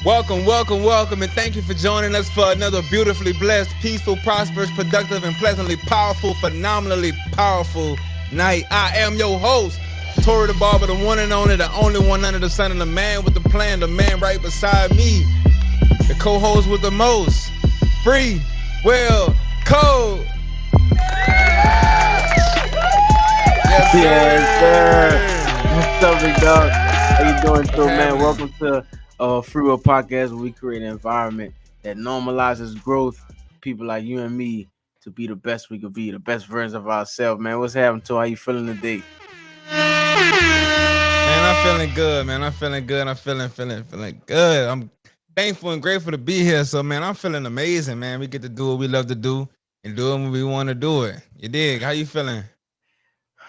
Welcome, and thank you for joining us for another beautifully blessed, peaceful, prosperous, productive, and pleasantly powerful, phenomenally powerful night. I am your host, Tory the barber, the one and only one under the sun, and the man with the plan, the man right beside me, the co-host with the most, FreeWillco. Yes, sir. What's up, big dog? How you doing, too, man? Welcome to FreeWill Podcast, where we create an environment that normalizes growth for people like you and me to be the best we could be, the best versions of ourselves, man. What's happening, to? How you feeling today? Man, I'm feeling good, man. I'm feeling good. I'm feeling good. I'm thankful and grateful to be here. So, man, I'm feeling amazing, man. We get to do what we love to do and do it when we want to do it. You dig? How you feeling?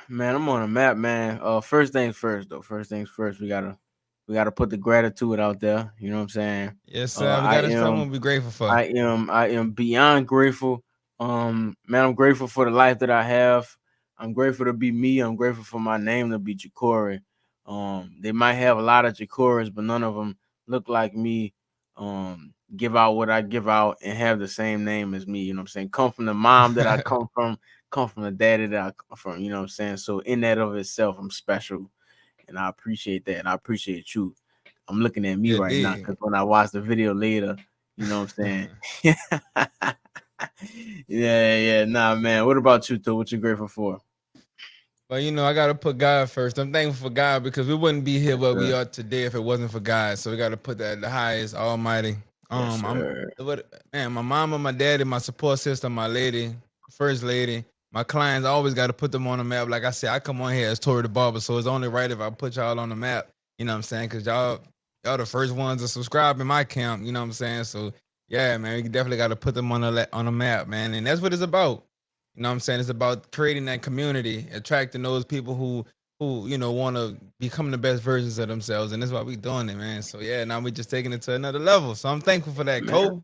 Man, I'm on a map, man. First things first, though. First things first, we gotta put the gratitude out there. You know what I'm saying? Yes, Uh, sir. We I got to tell am them we grateful for. I am beyond grateful. Man, I'm grateful for the life that I have. I'm grateful to be me. I'm grateful for my name to be Jacory. They might have a lot of Jacories, but none of them look like me. Give out what I give out and have the same name as me. You know what I'm saying? Come from the mom that I come from the daddy that I come from. You know what I'm saying? So in that of itself, I'm special, and I appreciate that. And I appreciate you. I'm looking at me You right now dig? because when I watch the video later, you know what I'm saying? Yeah. Nah, man. What about you, though? What you grateful for? But I gotta put God first. I'm thankful for God because we wouldn't be here Yes, where we sir. are today if it wasn't for God. So we gotta put that at the highest, Almighty. Yes, I'm sir. what man, my mama, my daddy, my support system, my lady, first lady, my clients. I always gotta put them on the map. Like I said, I come on here as Tory the barber, so it's only right if I put y'all on the map. You know what I'm saying? Cause y'all the first ones to subscribe in my camp. You know what I'm saying? So yeah, man, we definitely gotta put them on the map, man, and that's what it's about. You know what I'm saying? It's about creating that community, attracting those people who want to become the best versions of themselves, and that's why we doing it, man. So yeah, now we just taking it to another level. So I'm thankful for that, Cope.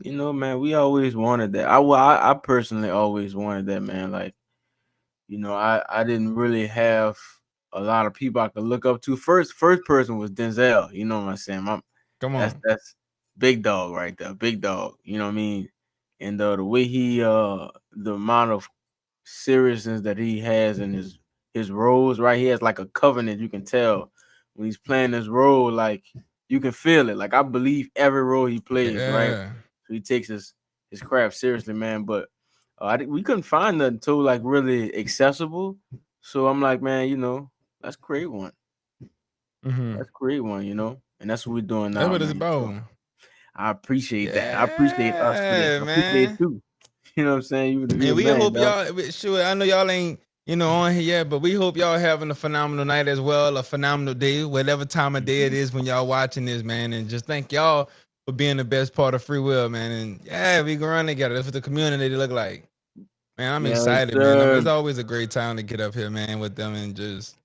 Man, man, we always wanted that. I personally always wanted that, man. Like, I didn't really have a lot of people I could look up to. First person was Denzel. You know what I'm saying? Come on. That's big dog right there, big dog. You know what I mean? And the way the amount of seriousness that he has in his roles, right? He has like a covenant. You can tell when he's playing this role, like you can feel it. Like I believe every role he plays, right? Yeah. So he takes his craft seriously, man. But we couldn't find nothing too like really accessible. So I'm like, man, let's create one. Hmm. Let's create one, and that's what we're doing That's now, what it's man. So about. I appreciate that. I appreciate us for that. Yeah, I appreciate man. you. You know what I'm saying? You And the we man, hope dog. y'all. Sure, I know y'all ain't on here yet, but we hope y'all having a phenomenal night as well, a phenomenal day, whatever time of day it Mhm. is when y'all watching this, man. And just thank y'all for being the best part of Free Will, man. And yeah, we can run together. That's what the community look like. Man, I'm Yes, excited, man. It's sir. always a great time to get up here, man, with them and just,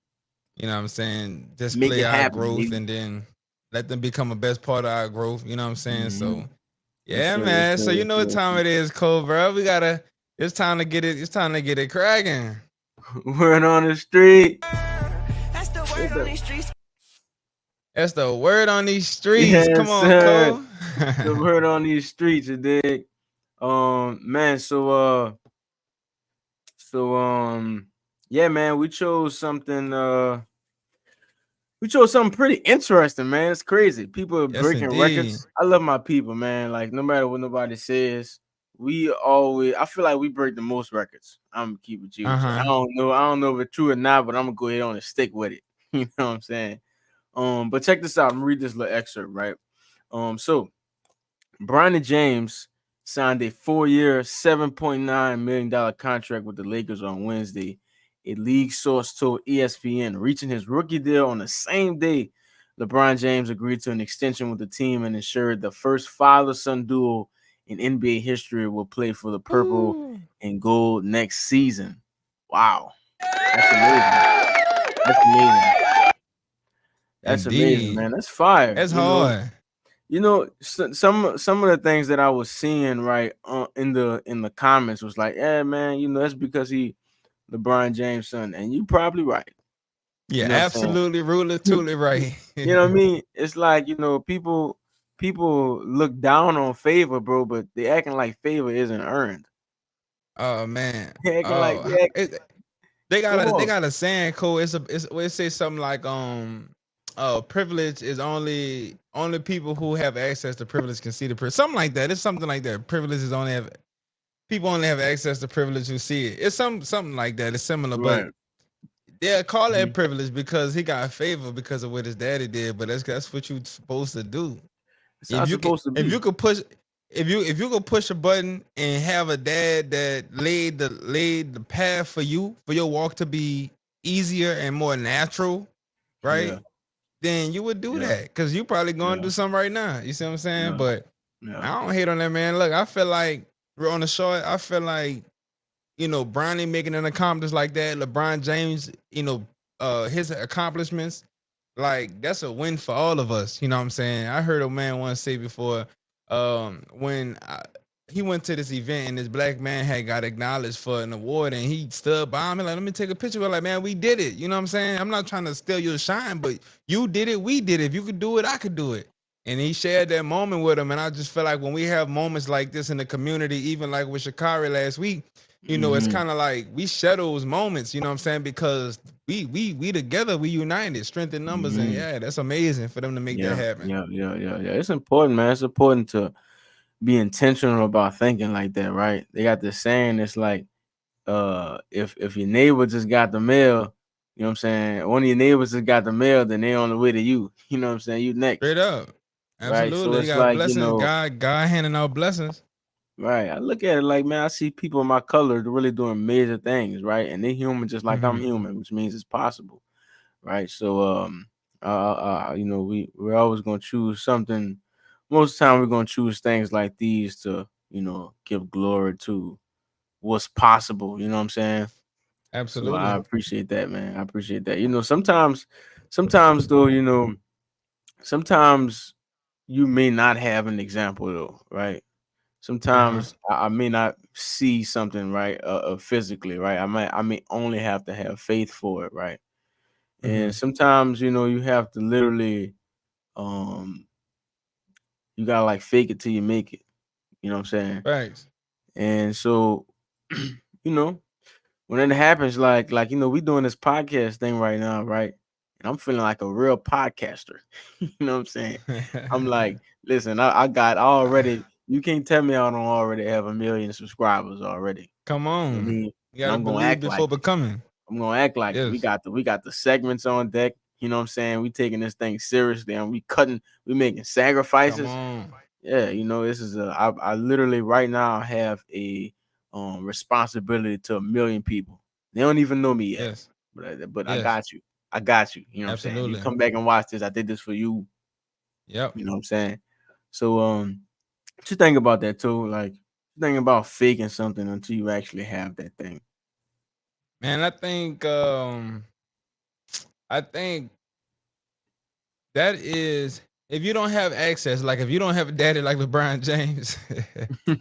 what I'm saying, Make display it our happen, growth baby. and then let them become a best part of our growth. You know what I'm saying? Hmm. So Yes, yeah, sir. Yes, man. sir. So you Yes, know sir. what Yes, time sir. it is, Cole, bro. It's time to get it. It's time to get it cracking. Word on the street. What the? That's the word on these streets. Come Yes, on, sir. Cole. The word on these streets, you dig? Man. So yeah, man. We chose something pretty interesting, man. It's crazy. People are Yes, breaking indeed. records. I love my people, man. Like no matter what nobody says, I feel like we break the most records. I'm gonna keep it with you. Uh So huh. I don't know if it's true or not, but I'm gonna go ahead on and stick with it. You know what I'm saying? But check this out. I'm gonna read this little excerpt, right? So Bronny James signed a 4-year, $7.9 million contract with the Lakers on Wednesday. A league source told ESPN, reaching his rookie deal on the same day LeBron James agreed to an extension with the team and ensured the first father-son duo in NBA history will play for the purple Ooh. and gold next season. Wow, that's amazing. That's amazing. That's amazing, Indeed. man. That's fire. That's hard. Some of the things that I was seeing right in the comments was like, yeah, man, that's because he LeBron James' son, and you probably right. Yeah, You know what I'm saying? absolutely, ruler, truly right. You know what I mean? It's like people. people look down on favor, bro, but they acting like favor isn't earned. Oh man. They acting like Oh, they got come on. a saying code. Well, it says something like privilege is only people who have access to privilege can see the privilege. Something like that. It's something like that. Privilege is only have people only have access to privilege who see it. It's something like that. It's similar, but Right. they'll call that Mhm. privilege because he got favor because of what his daddy did. But that's what you supposed to do. It's not supposed to If you be. could push if you could push a button and have a dad that laid the path for you for your walk to be easier and more natural, right? Yeah. Then you would do Yeah. that because you probably going to Yeah. do something right now. You see what I'm saying? Yeah. But Yeah. I don't hate on that man. Look, I feel like we're on the short. I feel like Bronny making an accomplishment like that, LeBron James, his accomplishments, like that's a win for all of us. You know what I'm saying? I heard a man once say before, when he went to this event and this black man had got acknowledged for an award and he stood by me like, let me take a picture. We're like, man, we did it. You know what I'm saying? I'm not trying to steal your shine, but you did it. We did it. If you could do it, I could do it. And he shared that moment with him. And I just feel like when we have moments like this in the community, even like with Shakari last week, it's Hmm. kind of like we share those moments, you know what I'm saying? Because we together, we united, strength in numbers, and Hmm. yeah, that's amazing for them to make that Yeah. happen. Yeah. Yeah. Yeah. Yeah. It's important, man. It's important to be intentional about thinking like that, right? They got this saying, it's like, if your neighbor just got the mail, you know what I'm saying? One of your neighbors just got the mail, then they on the way to you. You know what I'm saying? You next. Straight up, Right. So absolutely. You it's got like, blessings, God handing out blessings. right. I look at it like, man, I see people in my color really doing major things, right? And they human just like I'm Hmm. human, which means it's possible. Right. So we're always gonna choose something. Most of the time we're gonna choose things like these to, give glory to what's possible. You know what I'm saying? So I Absolutely. appreciate that, man. I appreciate that. Sometimes though, sometimes you may not have an example though, right? Uh huh. Sometimes I may not see something right, physically, right? I may only have to have faith for it, right? Hmm. And sometimes you have to literally, um you gotta like fake it till you make it. You know what I'm saying? Thanks. And so, you know, when it happens, we doing this podcast thing right now, right? And I'm feeling like a real podcaster. You know what I'm saying? I'm like, listen, I got already. You can't tell me I don't already have 1 million subscribers already. Come You know what I on, mean? you And gotta I'm gonna believe act before like it. becoming. I'm gonna act like it. We Yes. got the segments on deck. You know what I'm saying? We taking this thing seriously and we making Come sacrifices. on. Yeah, this is I literally right now have a responsibility to 1 million people. They don't even know me yet, Yes. but I Yes. got you. I got you. You know what I'm saying? You Absolutely. come back and watch this. I did this for you. Yep. You know what I'm saying? So what you think about that too? Like you think about faking something until you actually have that thing. Man, I think that is if you don't have access, like if you don't have a daddy like LeBron James,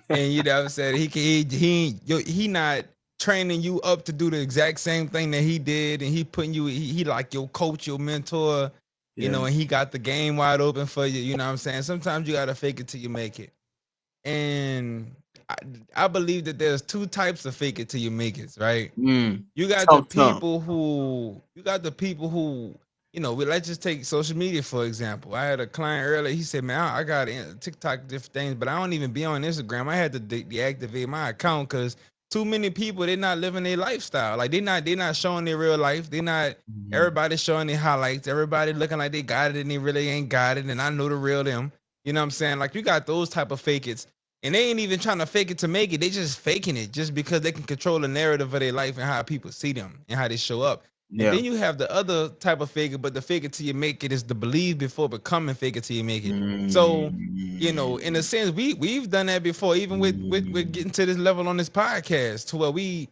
and you know what I'm saying, he not training you up to do the exact same thing that he did, and he putting you he like your coach, your mentor, Yeah. and he got the game wide open for you. You know what I'm saying? Sometimes you gotta fake it till you make it, and I, I believe that there's two types of fake it till you make it, right? You got the Talk to people who let's just take social media for example. I had a client earlier. He said, "Man, I got TikTok different things, but I don't even be on Instagram. I had to deactivate my account because too many people they're not living their lifestyle. Like they not showing their real life. They not him. everybody showing their highlights. Everybody looking like they got it and they really ain't got it. And I know the real them. You know what I'm saying? Like you got those type of fake it and they ain't even trying to fake it to make it. They just faking it just because they can control the narrative of their life and how people see them and how they show up. And Yeah. then you have the other type of fake it, but the fake it till you make it is the believe before becoming fake it till you make it. So, in a Mm. sense, we've done that before, even with Mm. getting to this level on this podcast, to where we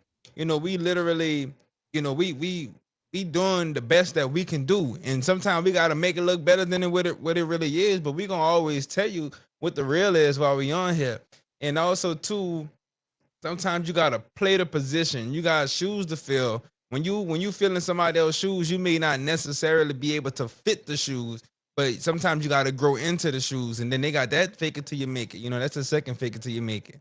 literally, we doing the best that we can do. And sometimes we gotta make it look better than what it really is, but we gonna always tell you what the real is while we on here. And also too, sometimes you gotta play the position. You got shoes to fill. When you feel in somebody else's shoes, you may not necessarily be able to fit the shoes. But sometimes you got to grow into the shoes, and then they got that fake it till you make it. That's the second fake it till you make it.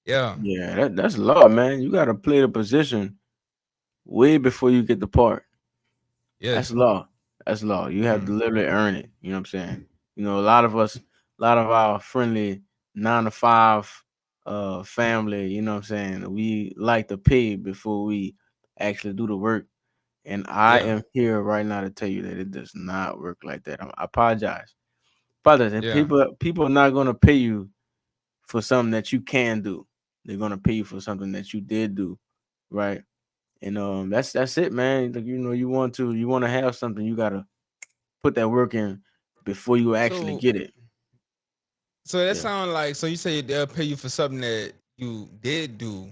Yeah, Yeah, that's law, man. You gotta play the position way before you get the part. That's yes, law. That's law. You have to mm, literally earn it. You know what I'm saying? A lot of us, a lot of our friendly 9 to 5 family, you know what I'm saying? We like to pay before we actually do the work. And I yeah, am here right now to tell you that it does not work like that. I apologize. Apologize. And yeah. people are not gonna pay you for something that you can do. They're gonna pay you for something that you did do, right? And that's it, man. Like, you want to have something, you gotta put that work in before you actually So get it. So that Yeah. sound like, so you say they'll pay you for something that you did do,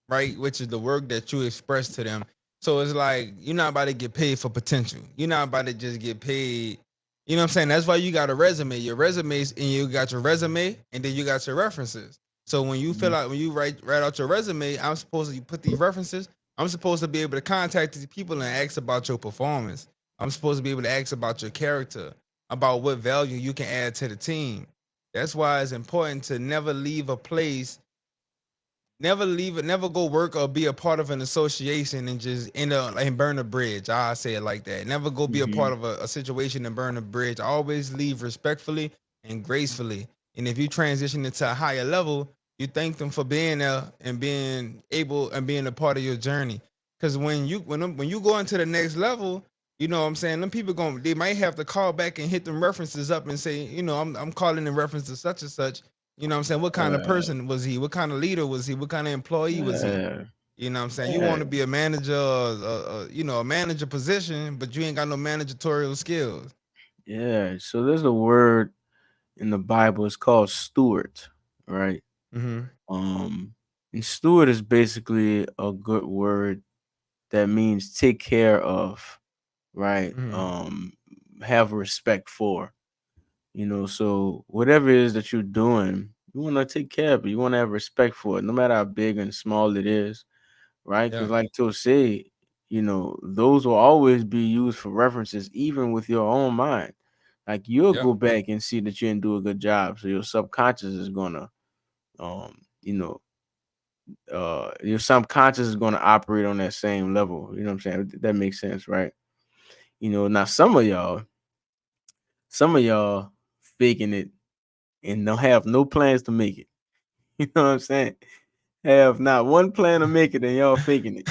right? Which is the work that you expressed to them. So it's like you're not about to get paid for potential. You're not about to just get paid. You know what I'm saying? That's why you got a resume. Your resumes, and you got your resume, and then you got your references. So when you Mhm. fill out, when you write out your resume, I'm supposed to put these references. I'm supposed to be able to contact these people and ask about your performance. I'm supposed to be able to ask about your character, about what value you can add to the team. That's why it's important to never leave a place, never leave it, never go work or be a part of an association and just end up and burn a bridge. I say it like that. Never go be a part Mhm. of a situation and burn a bridge. Always leave respectfully and gracefully. And if you transition into a higher level, you thank them for being there and being able and being a part of your journey. Because when you go into the next level, you know what I'm saying, them people going they might have to call back and hit them references up and say, I'm calling in reference to such and such. You know what I'm saying? What kind of Uh, person was he? What kind of leader was he? What kind of employee was he? yeah. You know what I'm saying? You Yeah. want to be a manager, a manager position, but you ain't got no managerial skills. Yeah. So there's a word in the Bible. It's called steward, right? Mm-hmm. Um, and steward is basically a good word that means take care of, right? Mm-hmm. Have respect for. So whatever it is that you're doing, you want to take care of it. You want to have respect for it, no matter how big and small it is, right? Because Yeah. like to say, those will always be used for references, even with your own mind. Like you'll Yep. go back and see that you didn't do a good job, so your subconscious is gonna, um, you know, your subconscious is gonna operate on that same level. You know what I'm saying? That makes sense, right? Now some of y'all faking it and don't have no plans to make it. You know what I'm saying? Have not one plan to make it, and y'all faking it,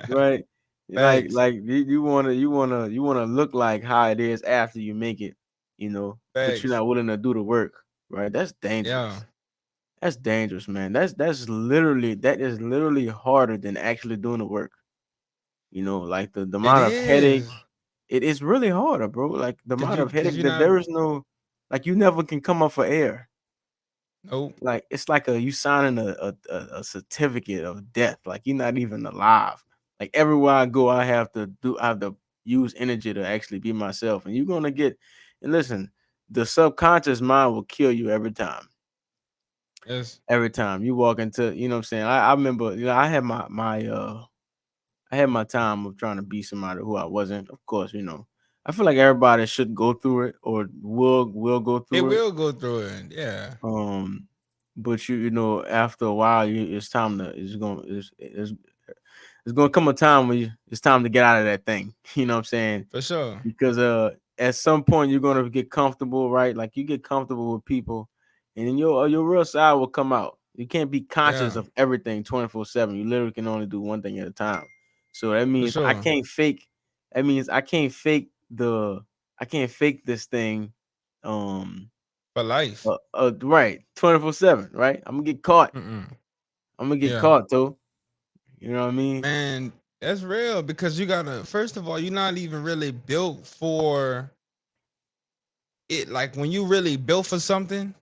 right? Like Facts. like you wanna look like how it is after you make it, but you're Facts. not willing to do the work, right? That's Yeah. dangerous. That's dangerous, man. That is literally harder than actually doing the work. Like the It amount of headache. is. It is really harder, bro. Like the Cause amount you of cause headache you're that not there is no, like you never can come up for air. nope. Like it's like you signing a certificate of death. Like you're not even alive. Like everywhere I go, I have to use energy to actually be myself. And you're gonna get and listen, the subconscious mind will kill you every time. Yes. Every time you walk into, what I'm saying. I remember, I had my time of trying to be somebody who I wasn't. Of course, I feel like everybody should go through it or will go They through it. will go through it. Yeah. Um, but after a while, it's time to it's gonna come a time when it's time to get out of that thing. You know what I'm saying? For sure. Because at some point you're gonna get comfortable, right? Like you get comfortable with people, and then your real side will come out. You can't be conscious Yeah. of everything 24/7. You literally can only do one thing at a time. So that For means I sure. can't fake. That means I can't fake this thing. Um, For life. right, 24/7. Right, I'm gonna get caught. Mm-mm. I'm gonna get Yeah. caught though. You know what I mean? Man, that's real because you gotta, first of all, you're not even really built for it. Like when you really built for something,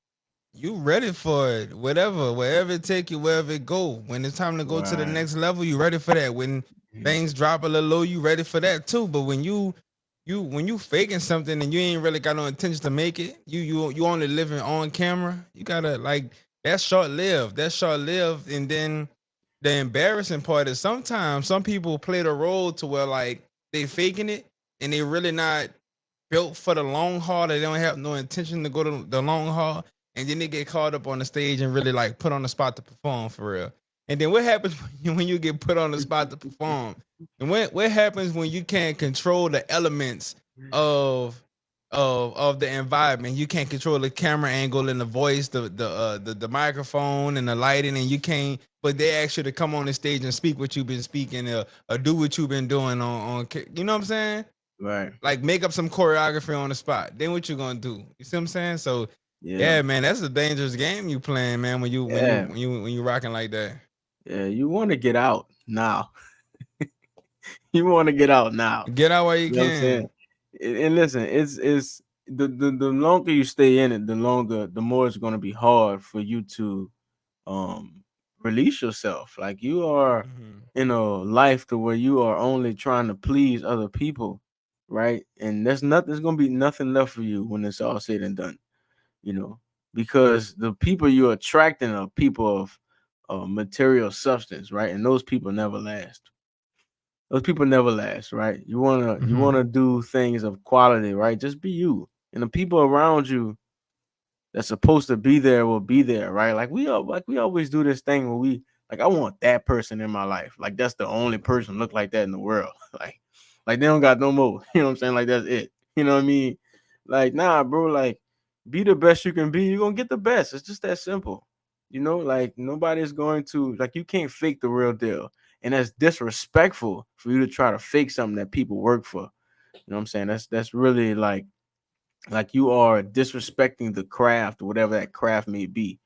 you ready for it. Whatever, wherever it take you, wherever it go. When it's time to go to the Right. next level, you ready for that. When Mhm. things drop a little low, you ready for that too. But when you faking something and you ain't really got no intention to make it, you only living on camera, you gotta like that's short lived. That's short lived. And then the embarrassing part is sometimes some people play the role to where like they faking it and they really not built for the long haul. They don't have no intention to go to the long haul, and then they get called up on the stage and really like put on the spot to perform for real. And then what happens when you get put on the spot to perform? And what happens when you can't control the elements of of the environment? You can't control the camera angle and the voice, the microphone and the lighting, and you can't. But they ask you to come on the stage and speak what you've been speaking, or do what you've been doing you know what I'm saying? Right. Like make up some choreography on the spot. Then what you gonna do? You see what I'm saying? So Yeah. yeah, man, that's a dangerous game you playing, man. Yeah. When you rocking like that. Yeah. You want to get out now. You want to get out now. Get out while you You know what I'm saying? can. And listen, it's the longer you stay in it, the more it's gonna be hard for you to um release yourself. Like you are Mm-hmm. in a life to where you are only trying to please other people, right? And there's gonna be nothing left for you when it's all said and done, you know, because the people you're attracting are people of material substance, right? And those people never last. Those people never last, right? You Mm-hmm. wanna do things of quality, right? Just be you. And the people around you that's supposed to be there will be there, right? Like we always do this thing where we like I want that person in my life. Like that's the only person look like that in the world. like they don't got no more. You know what I'm saying? Like that's it. You know what I mean? Like nah, bro. Like be the best you can be. You're gonna get the best. It's just that simple. You know, like nobody's going to like you can't fake the real deal. And that's disrespectful for you to try to fake something that people work for. You know what I'm saying? That's really like you are disrespecting the craft, whatever that craft may be.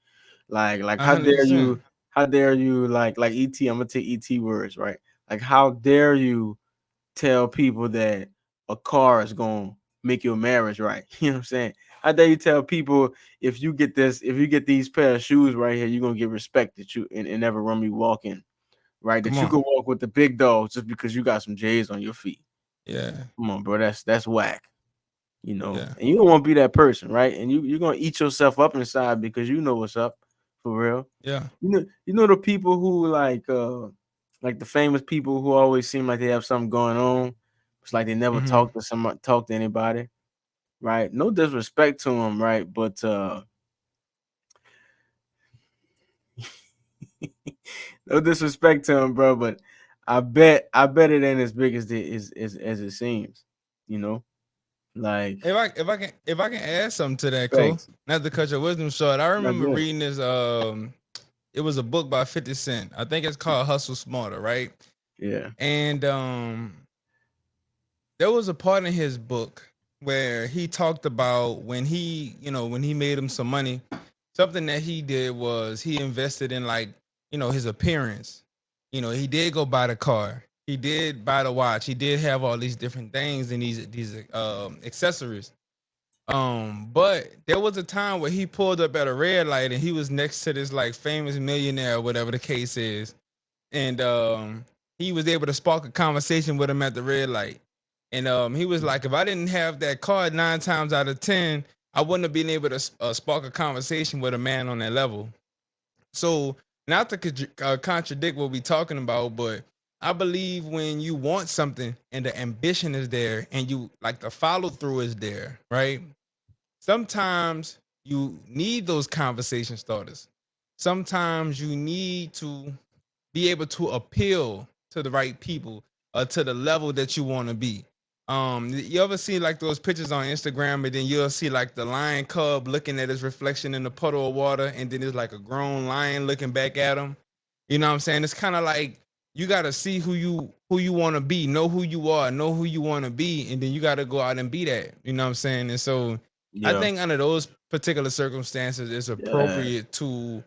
Like 100%. how dare you like ET, I'm gonna take ET words, right? Like how dare you tell people that a car is gonna make your marriage right? You know what I'm saying? How dare you tell people if you get these pair of shoes right here, you're gonna get respect that you and never run me walking, right? Come That you on. can walk with the big dogs just because you got some J's on your feet. Yeah. Come on, bro. That's whack. You know, Yeah. and you don't want to be that person, right? And you're gonna eat yourself up inside because you know what's up for real. Yeah. You know the people who like the famous people who always seem like they have something going on. It's like they never Mm-hmm. talk to anybody, right? No disrespect to them, right? But no disrespect to them, bro. But I bet it ain't as big as as it seems. You know, like If I can add something to that, cool. facts. Not to cut your wisdom short. I Not remember good. reading this. It was a book by 50 Cent. I think it's called Hustle Smarter, right? Yeah. And there was a part in his book where he talked about when when he made him some money, something that he did was he invested in like, his appearance. He did go buy the car. He did buy the watch. He did have all these different things and these accessories. But there was a time where he pulled up at a red light and he was next to this like famous millionaire, whatever the case is, and he was able to spark a conversation with him at the red light. And he was like, if I didn't have that card 9 times out of 10, I wouldn't have been able to spark a conversation with a man on that level. So, not to contradict what we're talking about, but I believe when you want something and the ambition is there and you like the follow through is there, right? Sometimes you need those conversation starters. Sometimes you need to be able to appeal to the right people to the level that you want to be. You ever see like those pictures on Instagram, and then you'll see like the lion cub looking at his reflection in the puddle of water, and then there's like a grown lion looking back at him. You know what I'm saying? It's kind of like you gotta see who you want to be, know who you are, know who you want to be, and then you gotta go out and be that. You know what I'm saying? And so I Yeah. think under those particular circumstances, it's Yeah. appropriate to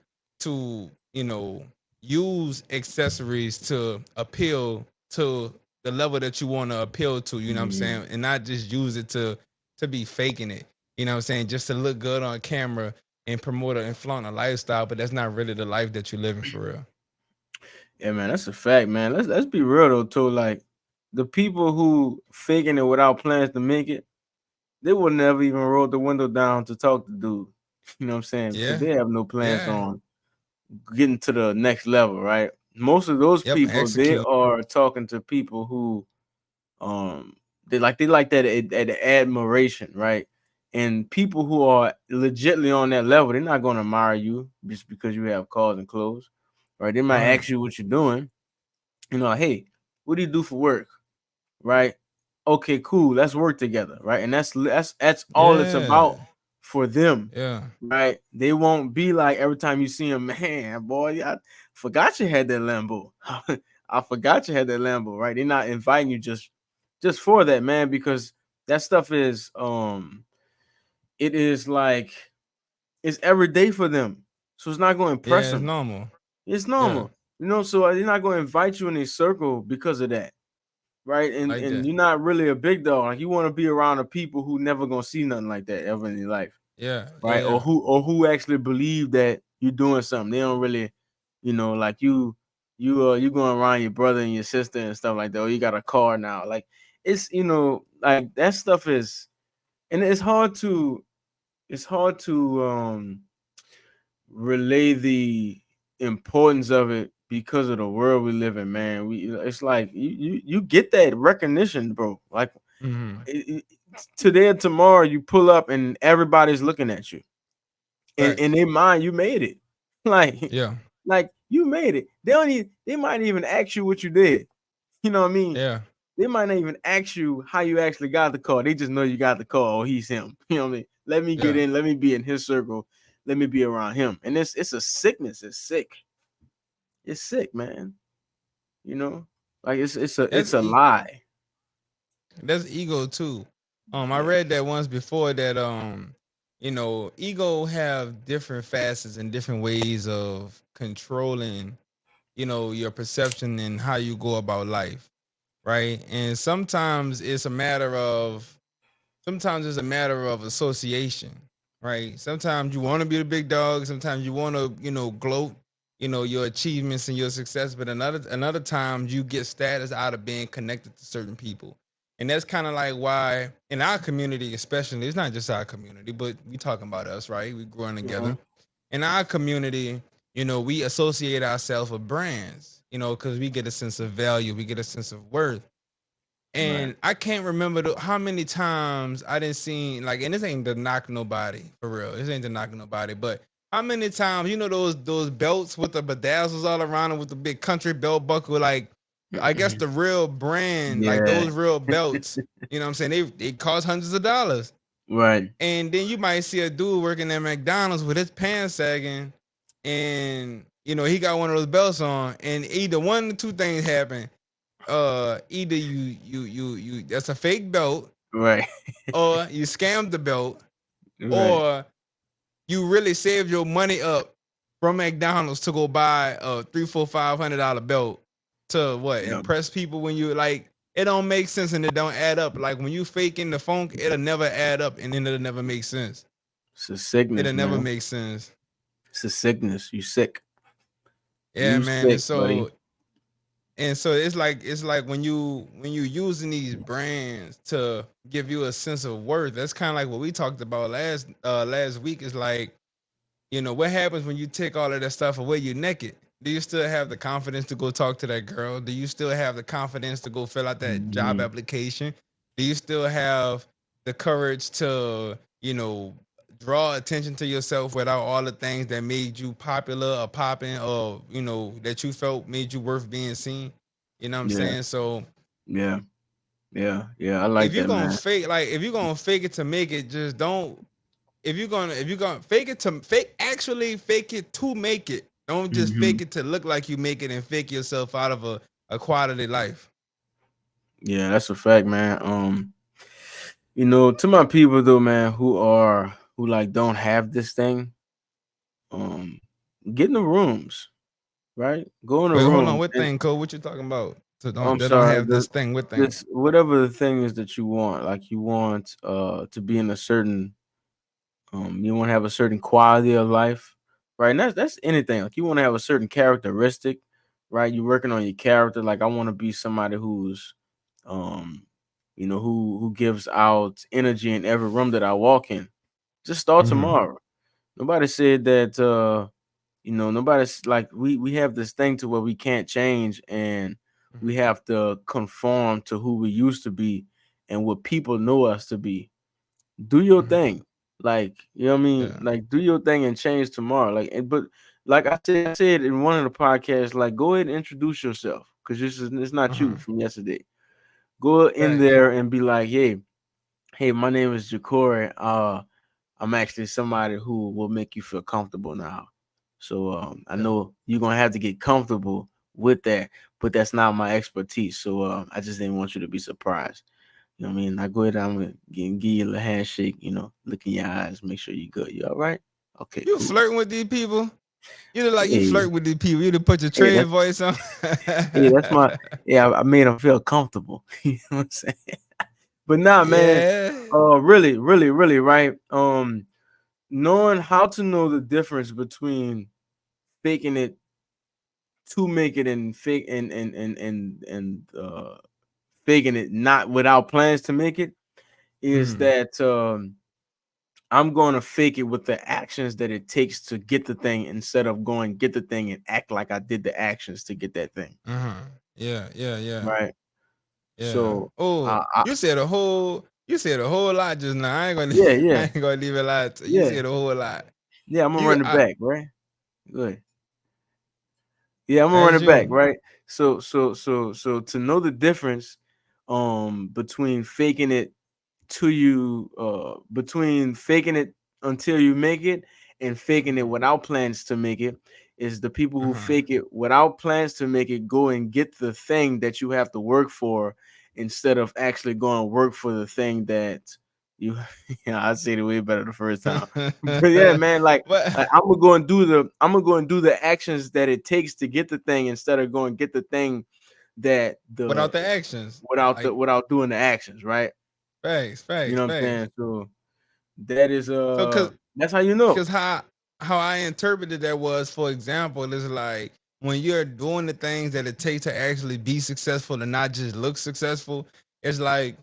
use accessories to appeal to the level that you want to appeal to, you know what I'm Mhm. saying? And not just use it to be faking it. You know what I'm saying? Just to look good on camera and promote and flaunt a lifestyle, but that's not really the life that you're living for real. Yeah, man, that's a fact, man. Let's be real though, too. Like the people who faking it without plans to make it, they will never even roll the window down to talk to dude. You know what I'm saying? Because Yeah. they have no plans Yeah. on getting to the next level, right? Most of those Yep. people, they Execute. are talking to people who um They like that admiration, right? And people who are legitly on that level, they're not gonna admire you just because you have cars and clothes, right? They might Right. ask you what you're doing, hey, what do you do for work, right? Okay, cool, let's work together, right? And that's all it's Yeah. about for them, Yeah. right? They won't be like every time you see them, man, boy, I forgot you had that Lambo. I forgot you had that Lambo, right? They're not inviting you just for that, man, because that stuff is it is like it's every day for them. So it's not going to impress Yeah. It's them. normal. It's Yeah. normal. So they're not going to invite you in a circle because of that, right? And Like and that. you're not really a big dog. Like you want to be around the people who never gonna see nothing like that ever in their life, Yeah. Yeah. right? Or Yeah. who actually believe that you're doing something. They don't really, like you going around your brother and your sister and stuff like that. Oh, you got a car now. Like it's like that stuff is, and it's hard to relay the importance of it because of the world we live in, man. It's like you get that recognition, bro. Like Mm-hmm. it, today or tomorrow, you pull up and everybody's looking at you, and in Facts. their mind, you made it. Like, Yeah. like you made it. They might even ask you what you did. You know what I mean? Yeah. They might not even ask you how you actually got the car. They just know you got the car or he's him. You know what I mean? Let me get Yeah. in. Let me be in his circle. Let me be around him. And it's a sickness. It's sick. It's sick, man. You know, like That's it's a e- lie. that's ego too. I Yeah. read that once before that ego have different facets and different ways of controlling, your perception and how you go about life, right? And sometimes it's a matter of association, right? Sometimes you want to be the big dog, sometimes you want to, gloat, your achievements and your success, but another times you get status out of being connected to certain people. And that's kind of like why in our community, especially, it's not just our community, but we talking about us, right? We growing Hmm. together. In our community, we associate ourselves with brands, because we get a sense of value, we get a sense of worth. Right. And I can't remember how many times I didn't see like, and this ain't to knock nobody for real. This ain't to knock nobody, but how many times those belts with the bedazzles all around them with the big country belt buckle, like I guess the real brand, like Yeah. those real belts. You know what I'm saying? They cost hundreds of dollars, Right. and then you might see a dude working at McDonald's with his pants sagging, and he got one of those belts on, and either one or two things happen. Either you that's a fake belt, Right. or you scammed the belt, Right. or you really saved your money up from McDonald's to go buy a $3, $4, $500 belt to what Yeah. impress people. When you like, it don't make sense and it don't add up. Like when you faking the funk, it'll never add up and then it'll never make sense. It's a sickness, It'll never man. make sense. It's a sickness. You sick. Yeah, You man. And sick, buddy. so it's like when you using these brands to give you a sense of worth. That's kind of like what we talked about last week. Is like, what happens when you take all of that stuff away? You naked. Do you still have the confidence to go talk to that girl? Do you still have the confidence to go fill out that job Hmm. application? Do you still have the courage to, draw attention to yourself without all the things that made you popular or popping, or, that you felt made you worth being seen? You know what I'm Yeah. saying? So Yeah. Yeah. Yeah. I like that, man. if you're gonna fake it to make it, just don't. If you're gonna fake it to make it. Don't just Hmm. fake it to look like you make it and fake yourself out of a quality life. Yeah, that's a fact, man. To my people though, man, who like don't have this thing, um, get in the rooms, right? Go in the Wait, hold on. rooms What and thing, Cole? What you talking about? So I'm they don't sorry, have this thing with thing. this whatever the thing is that you want, like you want to be in a certain you want to have a certain quality of life, right? And that's anything. Like you want to have a certain characteristic, right? You're working on your character. Like I want to be somebody who's um who gives out energy in every room that I walk in. Just start Mm-hmm. tomorrow. Nobody said that nobody's like we have this thing to where we can't change and we Mm-hmm. have to conform to who we used to be and what people know us to be. Do your Mhm. thing. Like, you know what I mean? Yeah. Like, do your thing and change tomorrow. Like, but like I said in one of the podcasts, like, go ahead and introduce yourself because it's not you Uh-huh. from yesterday. Go in Facts. there and be like, hey, my name is Jacory. I'm actually somebody who will make you feel comfortable now. So I Yeah. know you're gonna have to get comfortable with that, but that's not my expertise. So I just didn't want you to be surprised. You know what I mean? I go ahead, I'm gonna give you a little handshake, look in your eyes, make sure you're good. You all right? Okay, You cool. flirting with these people? You look like you Hey, flirt with these people. You to put your hey, trade voice on. that's my I made them feel comfortable. You know what I'm saying? But nah, man. Yeah. Really, really, really, right? Knowing how to know the difference between faking it to make it and fake and faking it not without plans to make it is Mhm. that I'm going to fake it with the actions that it takes to get the thing instead of going get the thing and act like I did the actions to get that thing. Uh-huh. Yeah, yeah, yeah. Right. Yeah. So, Oh, you said a whole lot just now. I ain't gonna yeah, I yeah, ain't gonna leave it lie to you. You yeah, said a whole lot. yeah. I'm gonna You run it I back, right? Good. Yeah, I'm gonna run as it back, you. right? So to know the difference between faking it to you between faking it until you make it and faking it Mhm. without plans to make it is the people who Uh-huh. fake it without plans to make it go and get the thing that you have to work for instead of actually going to work for the thing that you I said it way better the first time. But yeah, man, like What I'm gonna go and do the actions that it takes to get the thing instead of going get the thing that the without the actions. Like without doing the actions, right? facts, You facts, know what I'm facts. saying? So that is So that's how you know. cause how I interpreted that was, for example, is like when you're doing the things that it takes to actually be successful and not just look successful, it's like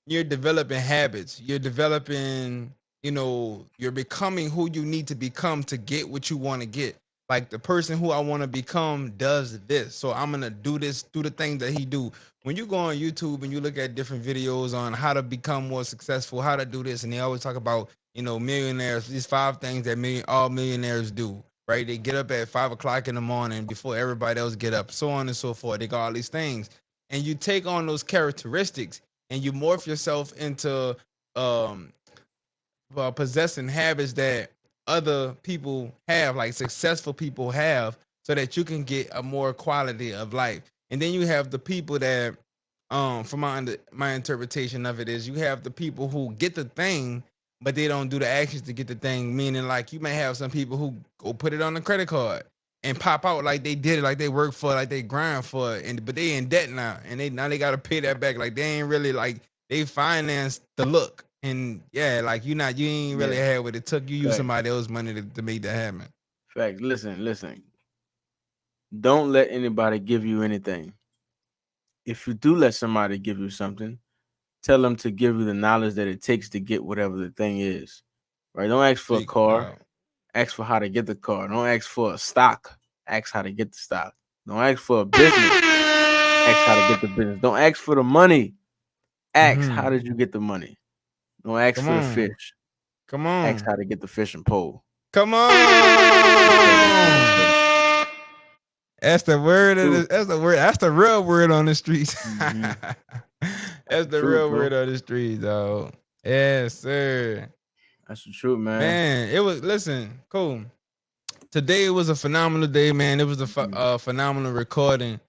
you're developing habits. You're developing, you're becoming who you need to become to get what you want to get. Like the person who I want to become does this. So I'm gonna do this, do the things that he do. When you go on YouTube and you look at different videos on how to become more successful, how to do this, and they always talk about millionaires, these five things that all millionaires do, right? They get up at 5 o'clock in the morning before everybody else get up, so on and so forth. They got all these things. And you take on those characteristics and you morph yourself into um possessing habits that other people have, like successful people have, so that you can get a more quality of life. And then you have the people that, from my interpretation of it is, you have the people who get the thing, but they don't do the actions to get the thing. Meaning, like you may have some people who go put it on the credit card and pop out like they did it, like they work for it, like they grind for it, and but they in debt now, and they got to pay that back. Like they ain't really like they financed the look. And yeah, like you ain't really Yeah, had what it took. You use facts, somebody else's money to make that happen. facts. Listen. Don't let anybody give you anything. If you do let somebody give you something, tell them to give you the knowledge that it takes to get whatever the thing is. Right? Don't ask for a Speak car. out. Ask for how to get the car. Don't ask for a stock. Ask how to get the stock. Don't ask for a business. Ask how to get the business. Don't ask for the money. Ask how Mm-hmm. did you get the money. Don't ask Come for the on. fish. Come Ask on. how to get the fishing pole. Come Okay, okay, on. okay. That's the word of Truth. the that's the word. That's the real word on the streets. Mm-hmm. That's That's the the truth, real bro. word on the streets, though. Yes, sir. That's the truth, man. Man, it was listen, cool. Today was a phenomenal day, man. It was a Mhm. phenomenal recording,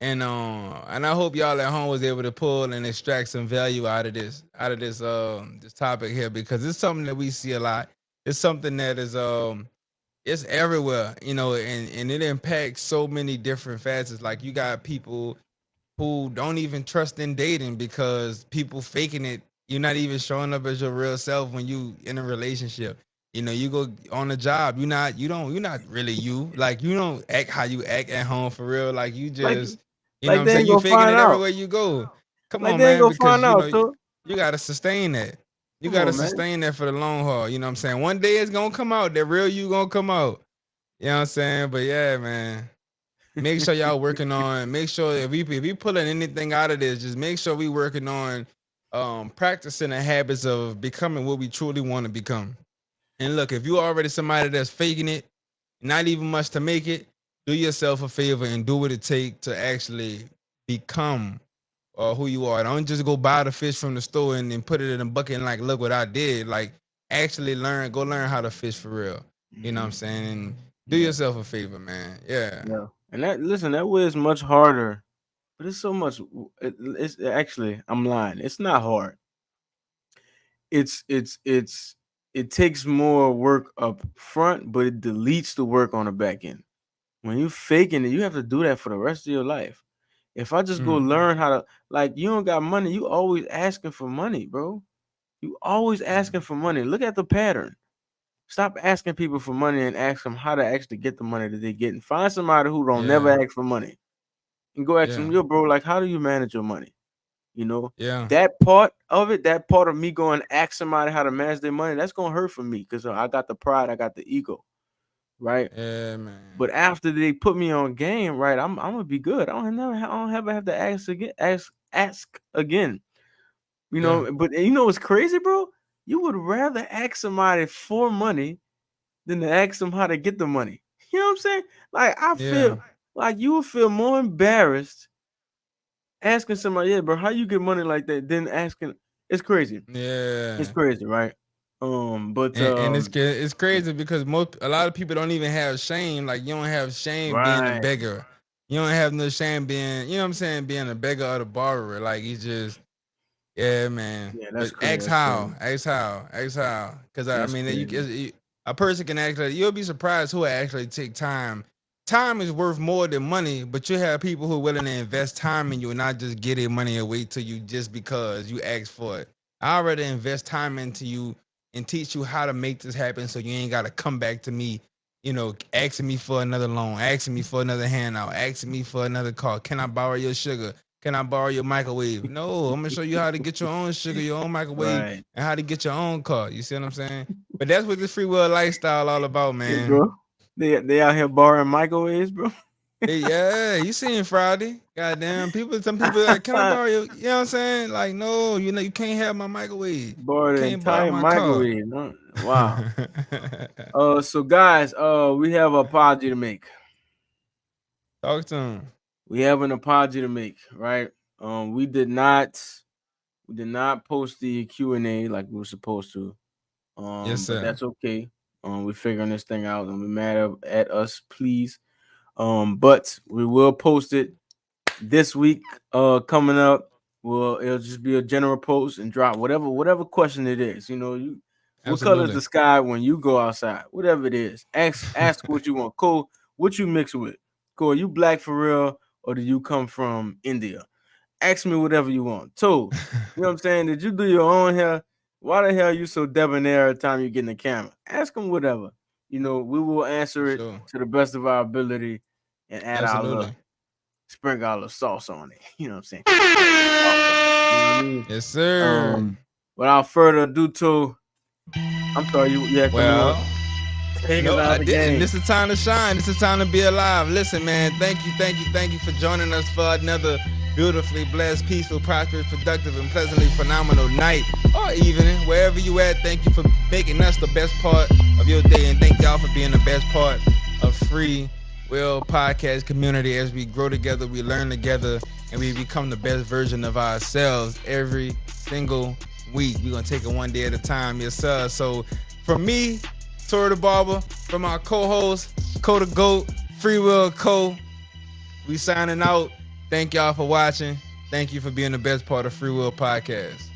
and I hope y'all at home was able to pull and extract some value out of this topic here, because it's something that we see a lot. It's something that is it's everywhere, and it impacts so many different facets. Like you got people who don't even trust in dating because people faking it. You're not even showing up as your real self when you in a relationship. You go on a job. You're not really you. Like you don't act how you act at home for real. Like you Like, just, what like I'm they saying, ain't you gonna faking find it out. everywhere you go. Come Like on, they ain't man, gonna because find out, too. you gotta sustain that. You Come gotta on, man. sustain that for the long haul. You know what I'm saying? One day it's gonna come out. That real you gonna come out. You know what I'm saying? But yeah, man. Make sure y'all working on. Make sure if we pulling anything out of this, just make sure we working on practicing the habits of becoming what we truly want to become. And look, if you're already somebody that's faking it, not even much to make it, do yourself a favor and do what it takes to actually become who you are. Don't just go buy the fish from the store and then put it in a bucket and like, look what I did. Like, actually go learn how to fish for real. You know what I'm saying? And do Yeah. yourself a favor, man. Yeah. Yeah. And that way is much harder, but it's so much. It's actually, I'm lying. It's not hard. It's it takes more work up front, but it deletes the work on the back end. When you faking it, you have to do that for the rest of your life. If I just go learn how to, like, you don't got money, you always asking for money, bro. You always asking for money. Look at the pattern. Stop asking people for money and ask them how to actually get the money that they get. And find somebody who don't never Yeah. ask for money. And go ask them, Yeah. yo, bro, like, how do you manage your money? You know, Yeah. that part of it, that part of me going ask somebody how to manage their money, that's gonna hurt for me because I got the pride, I got the ego, right? Yeah, man. But after they put me on game, right, I'm gonna be good. I don't ever have to ask again, ask again. You Yeah. know, but you know what's crazy, bro? You would rather ask somebody for money than to ask them how to get the money. You know what I'm saying? Like I Yeah. feel like you would feel more embarrassed asking somebody, yeah, bro, how you get money like that than asking. It's crazy. It's Yeah. crazy, right? But And it's crazy because a lot of people don't even have shame. Like you don't have shame being a right. beggar. You don't have no shame being, you know what I'm saying, being a beggar or the borrower. Like you just, yeah, man. Yeah, that's But crazy. That's crazy. ask how. Because I That's mean, crazy. a person can actually, you'll be surprised who actually take time. Time is worth more than money, but you have people who are willing to invest time in you and not just get their money away to you just because you ask for it. I already invest time into you and teach you how to make this happen so you ain't got to come back to me, asking me for another loan, asking me for another handout, asking me for another car. Can I borrow your sugar? Can I borrow your microwave? No, I'm gonna show you how to get your own sugar, your own microwave, Right. and how to get your own car. You see what I'm saying? But that's what this free will lifestyle all about, Hey, man. bro. They out here borrowing microwaves, bro. Yeah, you seen Friday. Goddamn, some people like, can I borrow your, you know what I'm saying? Like, no, you can't have my microwave. Borrow You the can't borrow entire my car. microwave. Huh? Wow. So guys, we have an apology to make. Talk to him. We have an apology to make, right? We did not post the Q&A like we were supposed to. Yes, But sir. that's okay. We're figuring this thing out. Don't be mad at us, please. But we will post it this week. Coming up, it'll just be a general post and drop whatever question it is. You know, what color is Absolutely. the sky when you go outside? Whatever it is, ask what you want. Cole, what you mix with? Cole, are you black for real or do you come from India? Ask me whatever you want. Two, you know what I'm saying? Did you do your own hair? Why the hell are you so debonair every time you get in the camera? Ask them whatever. You know, we will For answer it sure. to the best of our ability and add our little Absolutely. sprinkle our little sauce on it. You know what I'm saying? Sauce. You know what I mean? Yes, sir. Without further ado, I'm sorry, you had something you want Well, to take us no, out I of the didn't. game. This is time to shine. This is time to be alive. Listen, man, thank you for joining us for another beautifully blessed, peaceful, prosperous, productive, and pleasantly phenomenal night or evening, wherever you at. Thank you for making us the best part of your day, and thank y'all for being the best part of Free Will Podcast community. As we grow together, we learn together, and we become the best version of ourselves every single week. We're gonna take it one day at a time, yes sir. So from me, Tory the Barber, from our co-host, Co the Goat, FreeWillco, we signing out. Thank y'all for watching. Thank you for being the best part of Free Will Podcast.